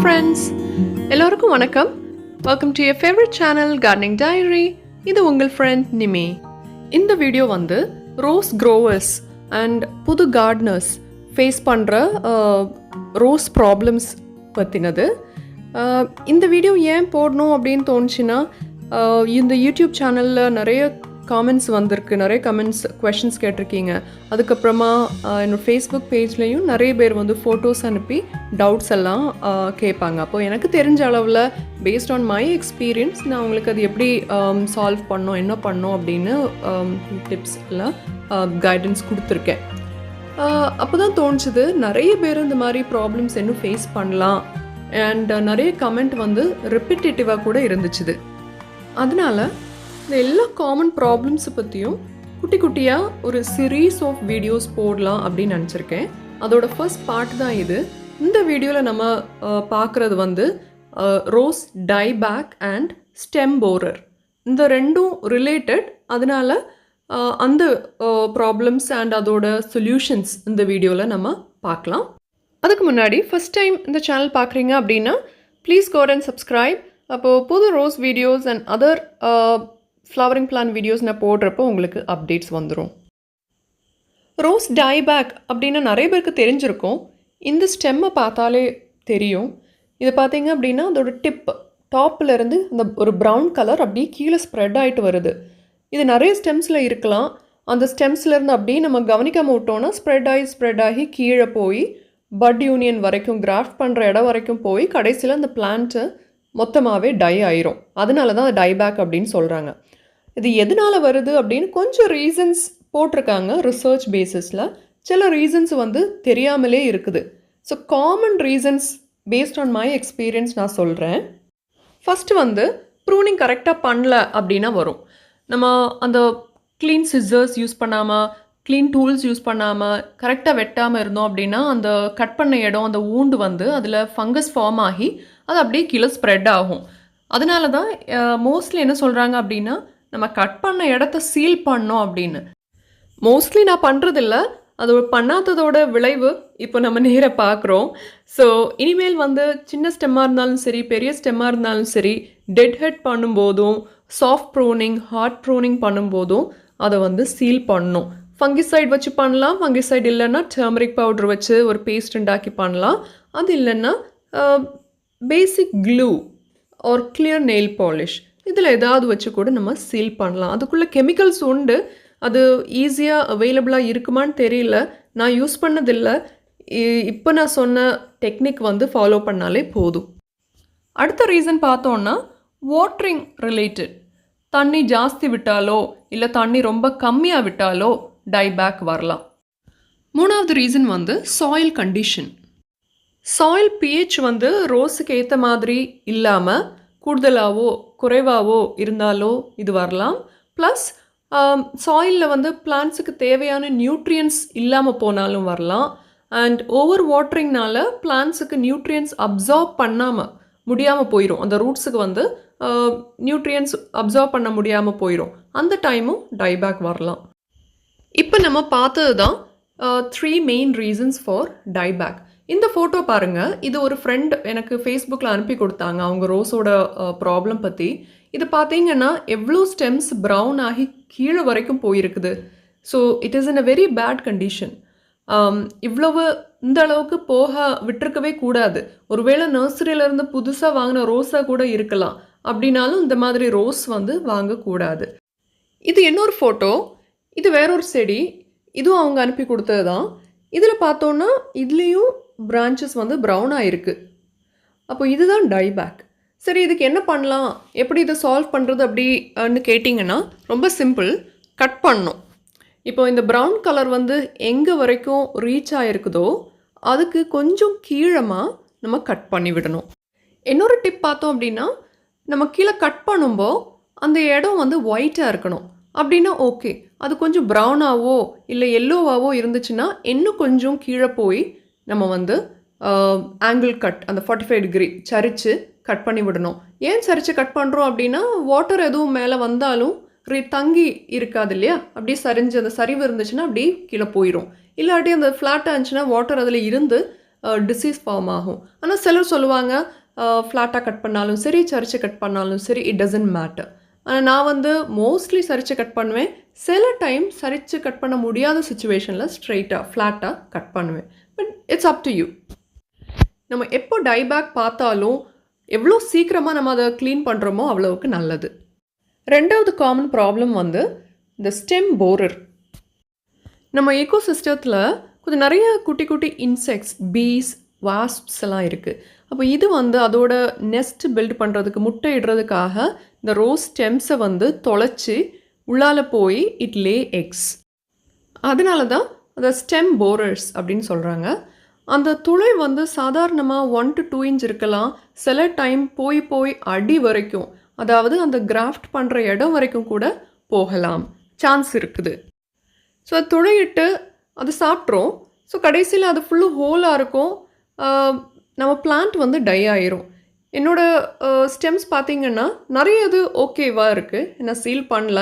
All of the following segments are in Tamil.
ஃப்ரெண்ட்ஸ், எல்லோருக்கும் வணக்கம். Welcome to your favourite channel gardening diary. இது உங்கள் ஃப்ரெண்ட் நிமி. இந்த வீடியோ வந்து ரோஸ் க்ரோவர்ஸ் அண்ட் புது கார்டனர்ஸ் ஃபேஸ் பண்ணுற ரோஸ் ப்ராப்ளம்ஸ் பற்றினது. இந்த வீடியோ ஏன் போடணும் அப்படின்னு தோணுச்சுன்னா, இந்த யூடியூப் சேனலில் நிறைய காமெண்ட்ஸ் வந்திருக்கு, நிறைய கொஷின்ஸ் கேட்டிருக்கீங்க. அதுக்கப்புறமா என்னோடய ஃபேஸ்புக் பேஜ்லேயும் நிறைய பேர் வந்து ஃபோட்டோஸ் அனுப்பி டவுட்ஸ் எல்லாம் கேட்பாங்க. அப்போது எனக்கு தெரிஞ்ச அளவில் பேஸ்ட் ஆன் மை எக்ஸ்பீரியன்ஸ் நான் உங்களுக்கு அது எப்படி சால்வ் பண்ணோம், என்ன பண்ணோம் அப்படின்னு டிப்ஸ் எல்லாம் கைடன்ஸ் கொடுத்துருக்கேன். அப்போ தான் தோணுச்சுது நிறைய பேர் இந்த மாதிரி ப்ராப்ளம்ஸ் இன்னும் ஃபேஸ் பண்ணலாம். அண்ட் நிறைய கமெண்ட் வந்து ரிப்பிட்டேட்டிவாக கூட இருந்துச்சுது. அதனால் இந்த எல்லா காமன் ப்ராப்ளம்ஸை பற்றியும் குட்டி குட்டியாக ஒரு சீரீஸ் ஆஃப் வீடியோஸ் போடலாம் அப்படின்னு நினச்சிருக்கேன். அதோட ஃபர்ஸ்ட் பார்ட் தான் இது. இந்த வீடியோவில் நம்ம பார்க்குறது வந்து rose dieback and stem borer. இந்த ரெண்டும் ரிலேட்டட். அதனால் அந்த ப்ராப்ளம்ஸ் அண்ட் அதோட சொல்யூஷன்ஸ் இந்த வீடியோவில் நம்ம பார்க்கலாம். அதுக்கு முன்னாடி ஃபஸ்ட் டைம் இந்த சேனல் பார்க்குறீங்க அப்படின்னா ப்ளீஸ் கோ அண்ட் சப்ஸ்கிரைப். அப்போது புது rose videos and other flowering plant videos நான் போடுறப்போ உங்களுக்கு அப்டேட்ஸ் வந்துடும். ரோஸ் டைபேக் அப்படின்னு நிறைய பேருக்கு தெரிஞ்சிருக்கும். இந்த ஸ்டெம்மை பார்த்தாலே தெரியும். இது பார்த்தீங்க அப்படின்னா அதோட டிப் டாப்பில் இருந்து அந்த ஒரு ப்ரௌன் கலர் அப்படியே கீழே ஸ்ப்ரெட் ஆகிட்டு வருது. இது நிறைய ஸ்டெம்ஸில் இருக்கலாம். அந்த ஸ்டெம்ஸ்லேருந்து அப்படியே நம்ம கவனிக்காம விட்டோன்னா ஸ்ப்ரெட் ஆகி கீழே போய் பட் யூனியன் வரைக்கும், கிராஃப்ட் பண்ணுற இடம் வரைக்கும் போய் கடைசியில் அந்த பிளான்ட்டு மொத்தமாகவே டை ஆயிரும். அதனால தான் அது டைபேக் அப்படின்னு சொல்கிறாங்க. இது எதனால் வருது அப்படின்னு கொஞ்சம் ரீசன்ஸ் போட்டிருக்காங்க ரிசர்ச் பேசிஸில். சில ரீசன்ஸ் வந்து தெரியாமலே இருக்குது. So common reasons based on my experience நான் சொல்கிறேன். ஃபஸ்ட்டு வந்து ப்ரூனிங் கரெக்டாக பண்ணல அப்படின்னா வரும். நம்ம அந்த க்ளீன் சிசர்ஸ் யூஸ் பண்ணாமல், க்ளீன் டூல்ஸ் யூஸ் பண்ணாமல், கரெக்டாக வெட்டாமல் இருந்தோம் அப்படின்னா அந்த கட் பண்ண இடம், அந்த ஊண்டு வந்து அதில் ஃபங்கஸ் ஃபார்ம் ஆகி அது அப்படியே கீழே ஸ்ப்ரெட் ஆகும். அதனால தான் மோஸ்ட்லி என்ன சொல்கிறாங்க அப்படின்னா நம்ம கட் பண்ண இடத்த சீல் பண்ணோம் அப்படின்னு. மோஸ்ட்லி நான் பண்ணுறதில்ல. அது பண்ணாததோட விளைவு இப்போ நம்ம நேராக பார்க்குறோம். ஸோ இனிமேல் வந்து சின்ன ஸ்டெம்மாக இருந்தாலும் சரி, பெரிய ஸ்டெம்மாக இருந்தாலும் சரி, டெட் ஹெட் பண்ணும்போதும், சாஃப்ட் ப்ரூனிங், ஹார்ட் ப்ரூனிங் பண்ணும்போதும் அதை வந்து சீல் பண்ணணும். ஃபங்கிசைட் வச்சு பண்ணலாம். ஃபங்கிசைட் இல்லைன்னா டர்மரிக் பவுடர் வச்சு ஒரு பேஸ்ட் உண்டாக்கி பண்ணலாம். அது இல்லைன்னா basic glue or clear nail polish இதில் ஏதாவது வச்சு கூட நம்ம சீல் பண்ணலாம். அதுக்குள்ளே கெமிக்கல்ஸ் உண்டு. அது ஈஸியாக அவைலபிளாக இருக்குமான்னு தெரியல. நான் யூஸ் பண்ணதில்லை. இப்போ நான் சொன்ன டெக்னிக் வந்து ஃபாலோ பண்ணாலே போதும். அடுத்த ரீசன் பார்த்தோன்னா வாட்டரிங் ரிலேட்டட். தண்ணி ஜாஸ்தி விட்டாலோ இல்லை தண்ணி ரொம்ப கம்மியாக விட்டாலோ டைபேக் வரலாம். மூணாவது ரீசன் வந்து சாயில் கண்டிஷன். சாயில் பிஹெச் வந்து ரோஸுக்கு ஏற்ற மாதிரி இல்லாமல் கூடுதலாகவோ குறைவாகவோ இருந்தாலோ இது வரலாம். ப்ளஸ் சாயிலில் வந்து பிளான்ட்ஸுக்கு தேவையான நியூட்ரியன்ஸ் இல்லாமல் போனாலும் வரலாம். அண்ட் ஓவர் வாட்டரிங்னால பிளான்ட்ஸுக்கு நியூட்ரியன்ஸ் அப்சார்ப் பண்ணாமல் முடியாமல் போயிடும். அந்த ரூட்ஸுக்கு வந்து நியூட்ரியன்ஸ் அப்சார்ப் பண்ண முடியாமல் போயிடும். அந்த டைமும் டைபேக் வரலாம். இப்போ நம்ம பார்த்தது தான் 3 மெயின் ரீசன்ஸ் ஃபார் டைபேக். இந்த ஃபோட்டோ பாருங்கள். இது ஒரு ஃப்ரெண்ட் எனக்கு ஃபேஸ்புக்கில் அனுப்பி கொடுத்தாங்க அவங்க ரோஸோட ப்ராப்ளம் பற்றி. இது பார்த்தீங்கன்னா எவ்வளோ ஸ்டெம்ஸ் ப்ரௌன் ஆகி கீழே வரைக்கும் போயிருக்குது. So it is in a very bad condition. இவ்வளவு இந்த அளவுக்கு போக விட்டுருக்கவே கூடாது. ஒருவேளை நர்சரியிலேருந்து புதுசாக வாங்கின ரோஸாக கூட இருக்கலாம். அப்படின்னாலும் இந்த மாதிரி ரோஸ் வந்து வாங்கக்கூடாது. இது இன்னொரு ஃபோட்டோ. இது வேறொரு செடி. இதுவும் அவங்க அனுப்பி கொடுத்தது தான். இதில் பார்த்தோன்னா இதுலேயும் பிரான்ச்சஸ் வந்து ப்ரௌனாக இருக்குது. அப்போ இதுதான் டைபேக். சரி, இதுக்கு என்ன பண்ணலாம், எப்படி இதை சால்வ் பண்ணுறது அப்படின்னு கேட்டிங்கன்னா ரொம்ப சிம்பிள். கட் பண்ணணும். இப்போ இந்த ப்ரௌன் கலர் வந்து எங்கே வரைக்கும் ரீச் ஆகிருக்குதோ அதுக்கு கொஞ்சம் கீழமாக நம்ம கட் பண்ணி விடணும். இன்னொரு டிப் பார்த்தோம் அப்படின்னா நம்ம கீழே கட் பண்ணும்போது அந்த இடம் வந்து ஒயிட்டாக இருக்கணும். அப்படின்னா ஓகே. அது கொஞ்சம் ப்ரௌனாவோ இல்லை எல்லோவாவோ இருந்துச்சுன்னா இன்னும் கொஞ்சம் கீழே போய் நம்ம வந்து ஆங்கிள் கட், அந்த 45 டிகிரி சரித்து கட் பண்ணி விடணும். ஏன் சரித்து கட் பண்ணுறோம் அப்படின்னா வாட்டர் எதுவும் மேலே வந்தாலும் தங்கி இருக்காது இல்லையா. அப்படியே சரிஞ்சு அந்த சரிவு இருந்துச்சுன்னா அப்படியே கீழே போயிடும். இல்லாட்டி அந்த ஃப்ளாட்டாக இருந்துச்சுன்னா வாட்டர் அதில் இருந்து டிசீஸ் ஃபார்ம் ஆகும். ஆனால் சிலர் சொல்லுவாங்க ஃப்ளாட்டாக கட் பண்ணாலும் சரி, சரிச்சு கட் பண்ணாலும் சரி, இட் டசன்ட் மேட்டர். ஆனால் நான் வந்து மோஸ்ட்லி சரிச்சு கட் பண்ணுவேன். சில டைம் சரிச்சு கட் பண்ண முடியாத சுச்சுவேஷனில் ஸ்ட்ரெயிட்டாக ஃப்ளாட்டாக கட் பண்ணுவேன். But it's up to you. நம்ம எப்போ டைபேக் பார்த்தாலும் எவ்வளோ சீக்கிரமாக நம்ம அதை க்ளீன் பண்ணுறோமோ அவ்வளோவுக்கு நல்லது. ரெண்டாவது காமன் ப்ராப்ளம் வந்து இந்த ஸ்டெம் போரர். நம்ம ஈகோசிஸ்டத்தில் கொஞ்சம் நிறைய குட்டி குட்டி இன்செக்ட்ஸ், பீஸ், வாஸ்ப்ஸ் எல்லாம் இருக்குது. அப்போ இது வந்து அதோட நெஸ்ட் பில்ட் பண்ணுறதுக்கு, முட்டை இடுறதுக்காக இந்த ரோஸ் ஸ்டெம்ஸை வந்து தொலைச்சி உள்ளால் போய் இட் லே எக்ஸ். அதனால தான் அதை ஸ்டெம் போரர்ஸ் அப்படின்னு சொல்கிறாங்க. அந்த துளை வந்து சாதாரணமாக 1 to 2 inch இருக்கலாம். சில டைம் போய் அடி வரைக்கும், அதாவது அந்த கிராஃப்ட் பண்ணுற இடம் வரைக்கும் கூட போகலாம், சான்ஸ் இருக்குது. ஸோ அது துளையிட்டு அது சாப்பிட்றோம். ஸோ கடைசியில் அது ஃபுல்லு ஹோலாக இருக்கும். நம்ம பிளான்ட் வந்து டை ஆயிரும். என்னோடய ஸ்டெம்ஸ் பார்த்திங்கன்னா நிறைய இது ஓகேவாக இருக்குது, நான் சீல் பண்ணல.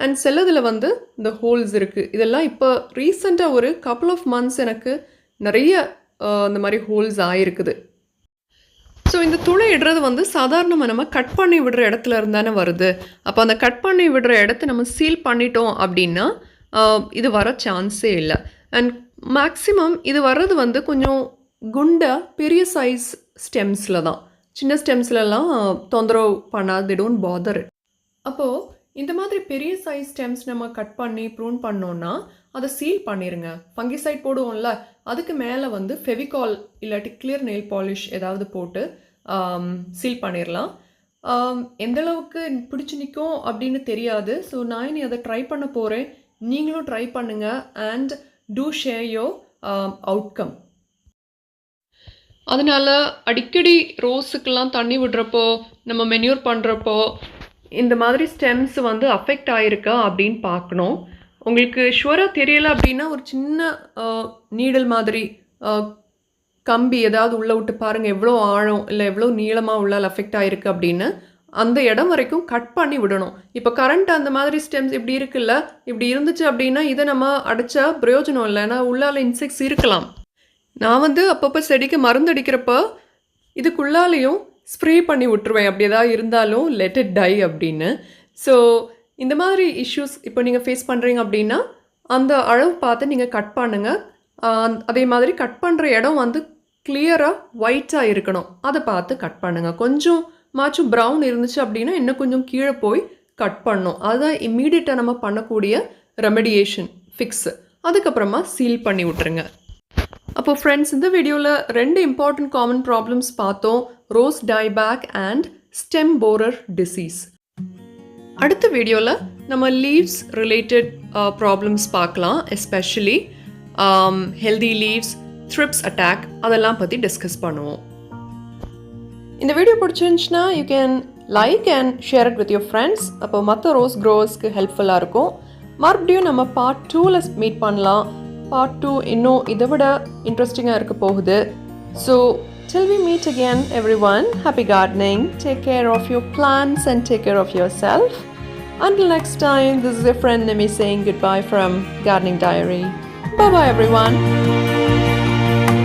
அண்ட் சிலதில் வந்து இந்த ஹோல்ஸ் இருக்குது. இதெல்லாம் இப்போ ரீசெண்டாக ஒரு couple of months எனக்கு நிறைய இந்த மாதிரி ஹோல்ஸ் ஆகிருக்குது. ஸோ இந்த துளை இடுறது வந்து சாதாரணமாக நம்ம கட் பண்ணி விடுற இடத்துல இருந்தானே வருது. அப்போ அந்த கட் பண்ணி விடுற இடத்த நம்ம சீல் பண்ணிட்டோம் அப்படின்னா இது வர சான்ஸே இல்லை. அண்ட் மேக்ஸிமம் இது வர்றது வந்து கொஞ்சம் குண்டா பெரிய சைஸ் ஸ்டெம்ஸில் தான். சின்ன ஸ்டெம்ஸ்லலாம் தொந்தரவு பண்ணாது, டோன்ட் பாதர். அப்போது இந்த மாதிரி பெரிய சைஸ் ஸ்டெம்ஸ் நம்ம கட் பண்ணி ப்ரூன் பண்ணோன்னா அதை சீல் பண்ணிடுங்க. ஃபங்கிசைட் போடுவோம்ல, அதுக்கு மேலே வந்து ஃபெவிகால் இல்லாட்டி கிளியர் நெயில் பாலிஷ் ஏதாவது போட்டு சீல் பண்ணிடலாம். எந்தளவுக்கு பிடிச்சி நிற்கும் அப்படின்னு தெரியாது. ஸோ நான் இனி அதை ட்ரை பண்ண போகிறேன். நீங்களும் ட்ரை பண்ணுங்கள் and do share your outcome. அதனால் அடிக்கடி ரோஸுக்கெல்லாம் தண்ணி விடுறப்போ, நம்ம மென்யூர் பண்ணுறப்போ இந்த மாதிரி ஸ்டெம்ஸ் வந்து அஃபெக்ட் ஆகிருக்கா அப்படின்னு பார்க்கணும். உங்களுக்கு ஷுவராக தெரியலை அப்படின்னா ஒரு சின்ன நீடல் மாதிரி கம்பி ஏதாவது உள்ளே விட்டு பாருங்கள், எவ்வளோ ஆழம் இல்லை எவ்வளோ நீளமாக உள்ளால் அஃபெக்ட் ஆகிருக்கு அப்படின்னு. அந்த இடம் வரைக்கும் கட் பண்ணி விடணும். இப்போ கரண்ட் அந்த மாதிரி ஸ்டெம்ஸ் இப்படி இருக்குல்ல, இப்படி இருந்துச்சு அப்படின்னா இதை நம்ம அடித்தா பிரயோஜனம் இல்லை, ஏன்னா உள்ளால் இன்செக்ட்ஸ் இருக்கலாம். நான் வந்து அப்பப்போ செடிக்கு மருந்து அடிக்கிறப்போ இதுக்குள்ளாலையும் ஸ்ப்ரே பண்ணி விட்டுருவேன், அப்படி ஏதாவது இருந்தாலும் லெட் இட் டை அப்படின்னு. ஸோ இந்த மாதிரி இஷ்யூஸ் இப்போ நீங்கள் ஃபேஸ் பண்ணுறீங்க அப்படின்னா அந்த அளவு பார்த்து நீங்கள் கட் பண்ணுங்கள். அதே மாதிரி கட் பண்ணுற இடம் வந்து கிளியராக ஒயிட்டாக இருக்கணும், அதை பார்த்து கட் பண்ணுங்கள். கொஞ்சம் மாச்சும் ப்ரௌன் இருந்துச்சு அப்படின்னா இன்னும் கொஞ்சம் கீழே போய் கட் பண்ணணும். அதுதான் இம்மீடியட்டாக நம்ம பண்ணக்கூடிய ரெமெடியேஷன் ஃபிக்ஸு. அதுக்கப்புறமா சீல் பண்ணி விட்டுருங்க. அப்போ ஃப்ரெண்ட்ஸ், இந்த வீடியோவில் 2 இம்பார்ட்டன்ட் காமன் ப்ராப்ளம்ஸ் பார்த்தோம், rose dieback and stem borer disease. அடுத்த வீடியோவில் நம்ம லீவ்ஸ் ரிலேட்டட் ப்ராப்ளம்ஸ் பார்க்கலாம். Especially healthy leaves, thrips attack, அதெல்லாம் பற்றி டிஸ்கஸ் பண்ணுவோம். இந்த வீடியோ பிடிச்சிருந்துச்சுன்னா you can like and share it with your friends. அப்போ மற்ற ரோஸ் க்ரோவர்ஸ்க்கு ஹெல்ப்ஃபுல்லாக இருக்கும். மறுபடியும் நம்ம பார்ட் 2ல் மீட் பண்ணலாம். பார்ட் 2 இன்னும் இதை விட இன்ட்ரெஸ்டிங்காக இருக்க போகுது. So till we meet again, everyone, happy gardening. Take care of your plants and take care of yourself. Until next time, this is your friend Nimi saying goodbye from Gardening Diary. Bye bye everyone.